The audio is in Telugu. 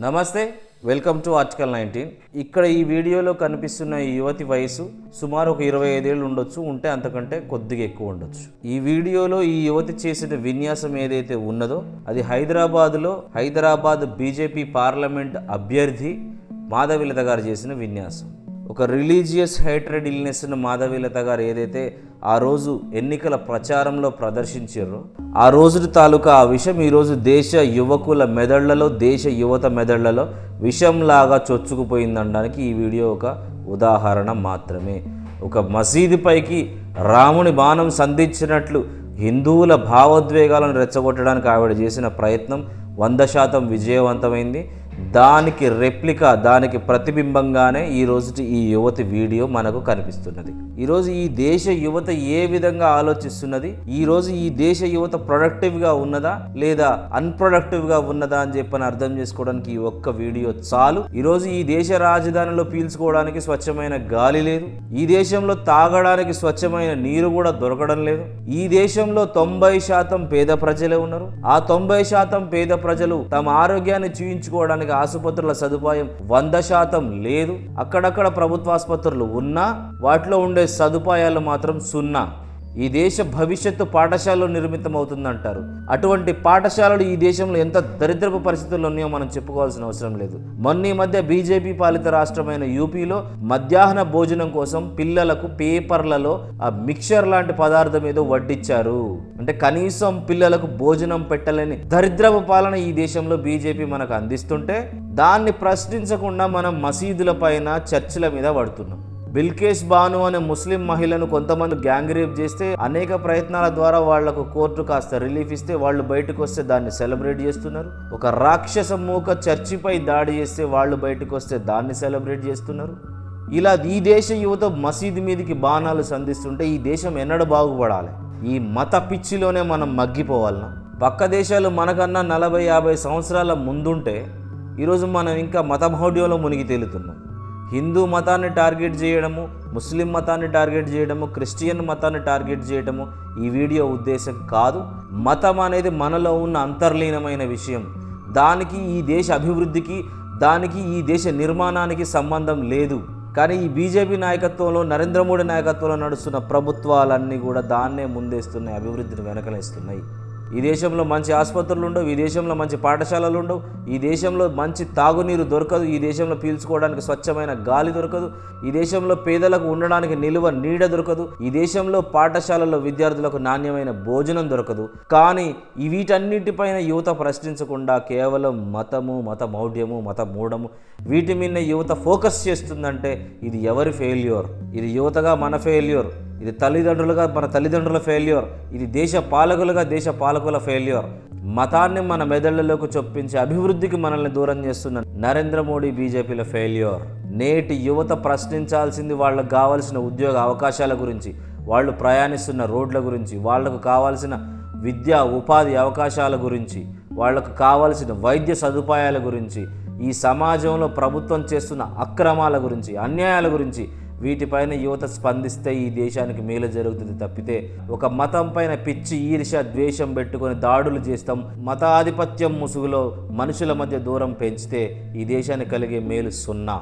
నమస్తే, వెల్కమ్ టు ఆర్టికల్ 19. ఇక్కడ ఈ వీడియోలో కనిపిస్తున్న ఈ యువతి వయసు సుమారు ఒక 25 ఏళ్ళు ఉండొచ్చు, ఉంటే అంతకంటే కొద్దిగా ఎక్కువ ఉండొచ్చు. ఈ వీడియోలో ఈ యువతి చేసిన విన్యాసం ఏదైతే ఉన్నదో అది హైదరాబాద్ బీజేపీ పార్లమెంట్ అభ్యర్థి మాధవీలత గారు చేసిన విన్యాసం. ఒక రిలీజియస్ హేట్రెడ్ ఇల్నెస్ను మాధవీలత గారు ఏదైతే ఆ రోజు ఎన్నికల ప్రచారంలో ప్రదర్శించారో ఆ రోజు తాలూకా ఆ విషయం ఈరోజు దేశ యువకుల మెదళ్లలో, దేశ యువత మెదళ్లలో విషంలాగా చొచ్చుకుపోయిందనడానికి ఈ వీడియో ఒక ఉదాహరణ మాత్రమే. ఒక మసీదు పైకి రాముని బాణం సంధించినట్లు హిందువుల భావోద్వేగాలను రెచ్చగొట్టడానికి ఆవిడ చేసిన ప్రయత్నం 100% విజయవంతమైంది. దానికి రెప్లికా, దానికి ప్రతిబింబంగానే ఈరోజు ఈ యువతి వీడియో మనకు కనిపిస్తున్నది. ఈరోజు ఈ దేశ యువత ఏ విధంగా ఆలోచిస్తున్నది, ఈరోజు ఈ దేశ యువత ప్రొడక్టివ్గా ఉన్నదా లేదా అన్ప్రొడక్టివ్గా ఉన్నదా అని చెప్పని అర్థం చేసుకోవడానికి ఈ ఒక్క వీడియో చాలు. ఈరోజు ఈ దేశ రాజధానిలో పీల్చుకోవడానికి స్వచ్ఛమైన గాలి లేదు, ఈ దేశంలో తాగడానికి స్వచ్ఛమైన నీరు కూడా దొరకడం లేదు, ఈ దేశంలో 90% పేద ప్రజలే ఉన్నారు. ఆ 90% పేద ప్రజలు తమ ఆరోగ్యాన్ని చూయించుకోవడానికి ఆసుపత్రుల సదుపాయం 100% లేదు. అక్కడక్కడ ప్రభుత్వ ఆసుపత్రులు ఉన్నా వాటిలో ఉండే సదుపాయాలు మాత్రం సున్నా. ఈ దేశ భవిష్యత్తు పాఠశాలలో నిర్మితమవుతుందంటారు. అటువంటి పాఠశాలలు ఈ దేశంలో ఎంత దరిద్రపు పరిస్థితుల్లో ఉన్నాయో మనం చెప్పుకోవాల్సిన అవసరం లేదు. మొన్న ఈ మధ్య బీజేపీ పాలిత రాష్ట్రమైన యూపీలో మధ్యాహ్న భోజనం కోసం పిల్లలకు పేపర్లలో ఆ మిక్చర్ లాంటి పదార్థం ఏదో వడ్డిచ్చారు. అంటే కనీసం పిల్లలకు భోజనం పెట్టలేని దరిద్రపు పాలన ఈ దేశంలో బీజేపీ మనకు అందిస్తుంటే దాన్ని ప్రశ్నించకుండా మనం మసీదుల పైన, చర్చిల మీద పడుతున్నాం. బిల్కేష్ బాను అనే ముస్లిం మహిళను కొంతమంది గ్యాంగ్ రేప్ చేస్తే అనేక ప్రయత్నాల ద్వారా వాళ్లకు కోర్టు కాస్త రిలీఫ్ ఇస్తే వాళ్ళు బయటకు వస్తే దాన్ని సెలబ్రేట్ చేస్తున్నారు. ఒక రాక్షస మూక చర్చిపై దాడి చేస్తే వాళ్ళు బయటకు వస్తే దాన్ని సెలబ్రేట్ చేస్తున్నారు. ఇలా ఈ దేశ యువత మసీదు మీదకి బాణాలు సంధిస్తుంటే ఈ దేశం ఎన్నడూ బాగుపడాలి? ఈ మత పిచ్చిలోనే మనం మగ్గిపోవాలన్నా? పక్క దేశాలు మనకన్నా 40-50 సంవత్సరాల ముందుంటే ఈరోజు మనం ఇంకా మత మహోడ్యంలో మునిగి తేలుతున్నాం. హిందూ మతాన్ని టార్గెట్ చేయడము, ముస్లిం మతాన్ని టార్గెట్ చేయడము, క్రిస్టియన్ మతాన్ని టార్గెట్ చేయడము ఈ వీడియో ఉద్దేశం కాదు. మతం అనేది మనలో ఉన్న అంతర్లీనమైన విషయం. దానికి ఈ దేశ అభివృద్ధికి, దానికి ఈ దేశ నిర్మాణానికి సంబంధం లేదు. కానీ ఈ బీజేపీ నాయకత్వంలో, నరేంద్ర మోడీ నాయకత్వంలో నడుస్తున్న ప్రభుత్వాలన్నీ కూడా దాన్నే ముందేస్తున్నాయి, అభివృద్ధిని వెనకలేస్తున్నాయి. ఈ దేశంలో మంచి ఆసుపత్రులు ఉండవు, ఈ దేశంలో మంచి పాఠశాలలు ఉండవు, ఈ దేశంలో మంచి తాగునీరు దొరకదు, ఈ దేశంలో పీల్చుకోవడానికి స్వచ్ఛమైన గాలి దొరకదు, ఈ దేశంలో పేదలకు ఉండడానికి నిలువ నీడ దొరకదు, ఈ దేశంలో పాఠశాలల్లో విద్యార్థులకు నాణ్యమైన భోజనం దొరకదు. కానీ వీటన్నిటిపైన యువత ప్రశ్నించకుండా కేవలం మతము, మత మౌఢ్యము, మత మూఢము వీటి మీద యువత ఫోకస్ చేస్తుందంటే ఇది ఎవరి ఫెయిల్యూర్? ఇది యువతగా మన ఫెయిల్యూర్, ఇది తల్లిదండ్రులుగా మన తల్లిదండ్రుల ఫెయిల్యూర్, ఇది దేశ పాలకులుగా దేశ పాలకుల ఫెయిల్యూర్. మతాన్ని మన మెదళ్లలోకి చొప్పించి అభివృద్ధికి మనల్ని దూరం చేస్తున్న నరేంద్ర మోడీ బీజేపీల ఫెయిల్యూర్. నేటి యువత ప్రశ్నించాల్సింది వాళ్ళకు కావాల్సిన ఉద్యోగ అవకాశాల గురించి, వాళ్ళు ప్రయాణిస్తున్న రోడ్ల గురించి, వాళ్లకు కావాల్సిన విద్యా ఉపాధి అవకాశాల గురించి, వాళ్లకు కావాల్సిన వైద్య సదుపాయాల గురించి, ఈ సమాజంలో ప్రభుత్వం చేస్తున్న అక్రమాల గురించి, అన్యాయాల గురించి వీటిపైన యువత స్పందిస్తే ఈ దేశానికి మేలు జరుగుతుంది తప్పితే ఒక మతం పైన పిచ్చి, ఈర్ష్య, ద్వేషం పెట్టుకొని దాడులు చేస్తాం, మతాధిపత్యం ముసుగులో మనుషుల మధ్య దూరం పెంచితే ఈ దేశానికి కలిగే మేలు సున్నా.